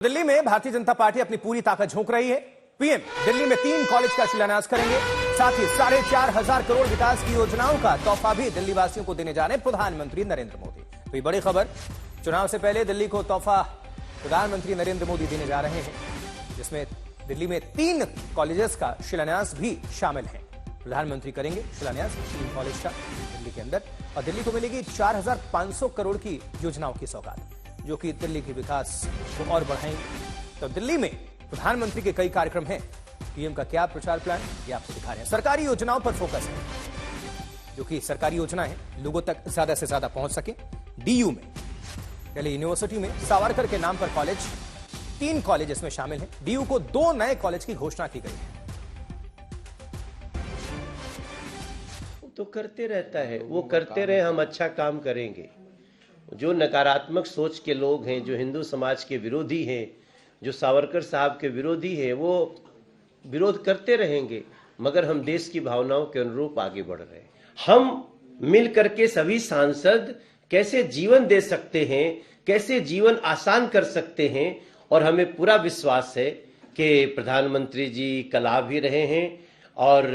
दिल्ली में भारतीय जनता पार्टी अपनी पूरी ताकत झोंक रही है। पीएम दिल्ली में 3 कॉलेज का शिलान्यास करेंगे। साथ ही 4,500 करोड़ विकास की योजनाओं का तोहफा भी दिल्ली वासियों को देने जा रहे प्रधानमंत्री नरेंद्र मोदी। तो ये बड़ी खबर, चुनाव से पहले दिल्ली को तोहफा प्रधानमंत्री नरेंद्र मोदी देने जा रहे हैं, जिसमें दिल्ली में 3 कॉलेजेस का शिलान्यास भी शामिल है। प्रधानमंत्री करेंगे शिलान्यास 3 कॉलेज का दिल्ली के अंदर, और दिल्ली को मिलेगी 4,500 करोड़ की योजनाओं की सौगात, जो कि दिल्ली के विकास को और बढ़ाएंगे। तो दिल्ली में प्रधानमंत्री के कई कार्यक्रम हैं। पीएम का क्या प्रचार प्लान, ये आपको दिखा रहे हैं। सरकारी योजनाओं पर फोकस है, जो कि सरकारी योजना है लोगों तक ज्यादा से ज्यादा पहुंच सके। डीयू में, दिल्ली यूनिवर्सिटी में सावरकर के नाम पर कॉलेज, 3 कॉलेज इसमें शामिल हैं। डीयू को 2 नए कॉलेज की घोषणा की गई है। तो करते रहता है, वो करते रहे, हम अच्छा काम करेंगे। जो नकारात्मक सोच के लोग हैं, जो हिंदू समाज के विरोधी हैं, जो सावरकर साहब के विरोधी हैं, वो विरोध करते रहेंगे, मगर हम देश की भावनाओं के अनुरूप आगे बढ़ रहे हैं। हम मिल करके सभी सांसद कैसे जीवन दे सकते हैं, कैसे जीवन आसान कर सकते हैं, और हमें पूरा विश्वास है कि प्रधानमंत्री जी कल आ भी रहे हैं, और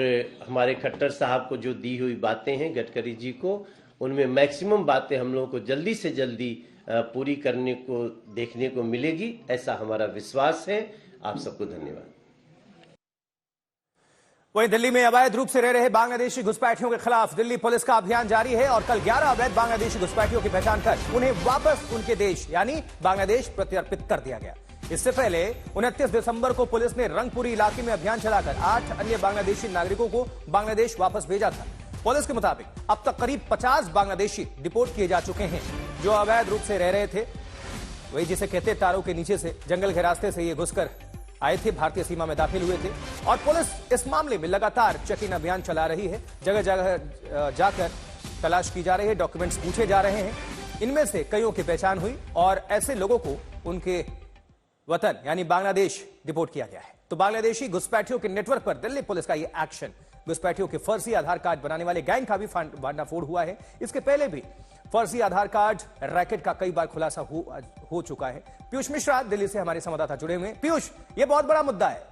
हमारे खट्टर साहब को जो दी हुई बातें हैं गडकरी जी को, उनमें मैक्सिमम बातें हम लोगों को जल्दी से जल्दी पूरी करने को देखने को मिलेगी, ऐसा हमारा विश्वास है। आप सबको धन्यवाद। वहीं दिल्ली में अवैध रूप से रह रहे बांग्लादेशी घुसपैठियों के खिलाफ दिल्ली पुलिस का अभियान जारी है, और कल 11 अवैध बांग्लादेशी घुसपैठियों की पहचान कर उन्हें वापस उनके देश यानी बांग्लादेश प्रत्यर्पित कर दिया गया। इससे पहले 29 दिसंबर को पुलिस ने रंगपुरी इलाके में अभियान चलाकर 8 अन्य बांग्लादेशी नागरिकों को बांग्लादेश वापस भेजा था। पुलिस के मुताबिक अब तक करीब 50 बांग्लादेशी डिपोर्ट किए जा चुके हैं, जो अवैध रूप से रह रहे थे। वही जिसे कहते तारों के नीचे से, जंगल के रास्ते से ये घुसकर आए थे, भारतीय सीमा में दाखिल हुए थे। और पुलिस इस मामले में लगातार चेकिंग अभियान चला रही है। जगह जगह जाकर तलाश की जा रही है, डॉक्यूमेंट्स पूछे जा रहे हैं। इनमें से कईयों की पहचान हुई, और ऐसे लोगों को उनके वतन यानी बांग्लादेश डिपोर्ट किया गया है। तो बांग्लादेशी घुसपैठियों के नेटवर्क पर दिल्ली पुलिस का यह एक्शन, घुसपैठियों के फर्जी आधार कार्ड बनाने वाले गैंग का भी भांडाफोड़ हुआ है। इसके पहले भी फर्जी आधार कार्ड रैकेट का कई बार खुलासा हो चुका है। पीयूष मिश्रा दिल्ली से हमारे संवाददाता जुड़े हुए हैं। पीयूष, ये बहुत बड़ा मुद्दा है।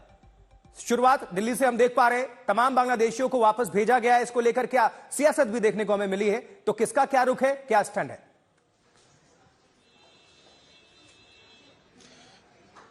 शुरुआत दिल्ली से हम देख पा रहे हैं, तमाम बांग्लादेशियों को वापस भेजा गया है। इसको लेकर क्या सियासत भी देखने को हमें मिली है, तो किसका क्या रुख है, क्या स्टैंड है?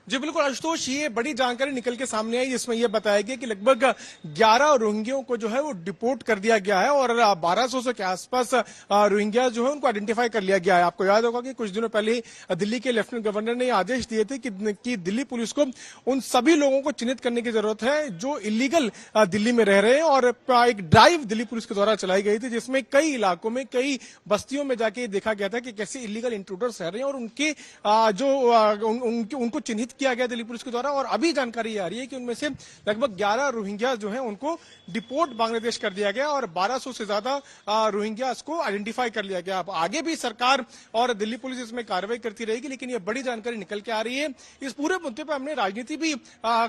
जी बिल्कुल आशुतोष, ये बड़ी जानकारी निकल के सामने आई, जिसमें यह बताया गया कि लगभग 11 रोहिंग्याओं को जो है वो डिपोर्ट कर दिया गया है, और 1200 के आसपास रोहिंग्या जो है उनको आइडेंटिफाई कर लिया गया है। आपको याद होगा कि कुछ दिनों पहले दिल्ली के लेफ्टिनेंट गवर्नर ने आदेश दिए थे कि दिल्ली पुलिस को उन सभी लोगों को चिन्हित करने की जरूरत है जो इलीगल दिल्ली में रह रहे हैं। और एक ड्राइव दिल्ली पुलिस के द्वारा चलाई गई थी, जिसमें कई इलाकों में, कई बस्तियों में जाके देखा गया था कि कैसे इलीगल इंट्रूडर्स रह रहे हैं, और उनके उनको चिन्हित किया गया दिल्ली पुलिस के द्वारा। और अभी जानकारी आ रही है कि उनमें से लगभग 11 रोहिंग्या जो हैं उनको डिपोर्ट बांग्लादेश कर दिया गया, और 1200 से ज्यादा रोहिंग्या को आइडेंटिफाई कर लिया गया। अब आगे भी सरकार और दिल्ली पुलिस इसमें कार्रवाई करती रहेगी, लेकिन यह बड़ी जानकारी निकल के आ रही है। इस पूरे मुद्दे पर हमने राजनीति भी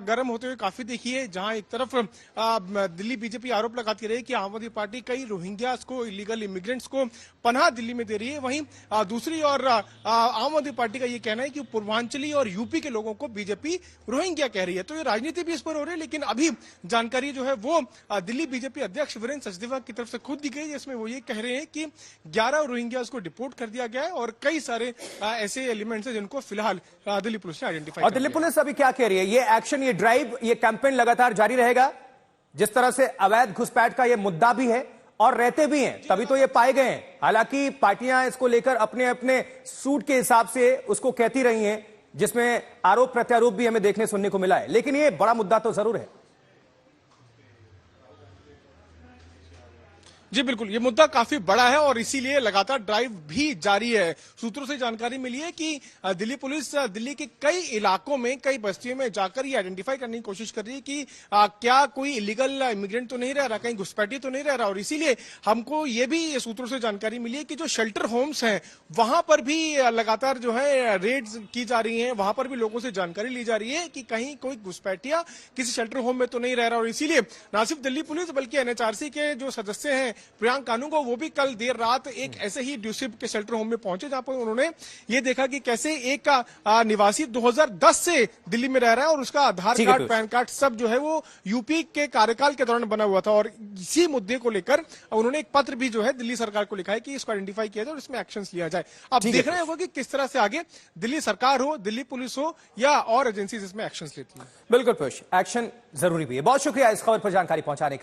गर्म होते हुए काफी देखी है, जहां एक तरफ दिल्ली बीजेपी आरोप लगाती रही कि आम आदमी पार्टी कई रोहिंग्या को, इलीगल इमिग्रेंट्स को पनाह दिल्ली में दे रही है। वहीं दूसरी ओर आम आदमी पार्टी का यह कहना है कि पूर्वांचली और यूपी के लोगों को बीजेपी रोहिंग्या कह रही है। तो ये राजनीति भी इस पर हो रही है, लेकिन अभी जानकारी जो है वो दिल्ली बीजेपी अध्यक्ष वीरेंद्र सचदेवा की तरफ से खुद दी गई, जिसमें वो ये कह रहे हैं कि 11 रोहिंग्यास को डिपोर्ट कर दिया गया है, और कई सारे ऐसे एलिमेंट्स हैं जिनको फिलहाल दिल्ली पुलिस ने आइडेंटिफाई। और दिल्ली पुलिस अभी क्या कह रही है? ये एक्शन, ये ड्राइव, ये कैंपेन लगातार जारी रहेगा। जिस तरह से अवैध घुसपैठ का ये मुद्दा भी है और रहते भी हैं, तभी तो ये पाए गए हैं। हालांकि पार्टियां इसको लेकर अपने अपने सूट के हिसाब से उसको कहती रही हैं, जिसमें आरोप प्रत्यारोप भी हमें देखने सुनने को मिला है, लेकिन ये बड़ा मुद्दा तो जरूर है। जी बिल्कुल, ये मुद्दा काफी बड़ा है, और इसीलिए लगातार ड्राइव भी जारी है। सूत्रों से जानकारी मिली है कि दिल्ली पुलिस दिल्ली के कई इलाकों में, कई बस्तियों में जाकर ये आइडेंटिफाई करने की कोशिश कर रही है कि क्या कोई इलीगल इमिग्रेंट तो नहीं रह रहा, कहीं घुसपैठी तो नहीं रह रहा। और इसीलिए हमको ये भी सूत्रों से जानकारी मिली है कि जो शेल्टर होम्स हैं वहां पर भी लगातार जो है रेड्स की जा रही है, वहां पर भी लोगों से जानकारी ली जा रही है कि कहीं कोई घुसपैठिया किसी शेल्टर होम में तो नहीं रह रहा। और इसीलिए ना सिर्फ दिल्ली पुलिस बल्कि एनएचआरसी के जो सदस्य हैं प्रियांक कानू को, वो भी कल देर रात एक ऐसे ही ड्यूसिप के शेल्टर होम में पहुंचे, जहां पर उन्होंने ये देखा कि कैसे एक निवासी 2010 से दिल्ली में रह रहा है और उसका आधार ठीक है, कार्ड, पैन कार्ड सब जो है वो यूपी के कार्यकाल के दौरान बना हुआ था। और इसी मुद्दे को लेकर उन्होंने एक पत्र भी जो है दिल्ली सरकार को लिखा है कि इसको आइडेंटिफाई किया जाए और इसमें एक्शन लिया जाए। अब देखना होगा कि किस तरह से आगे दिल्ली सरकार हो, दिल्ली पुलिस हो या और एजेंसीज इसमें एक्शन लेती है। बिल्कुल पीयूष, एक्शन जरूरी भी है। बहुत शुक्रिया इस खबर पर जानकारी पहुंचाने के लिए।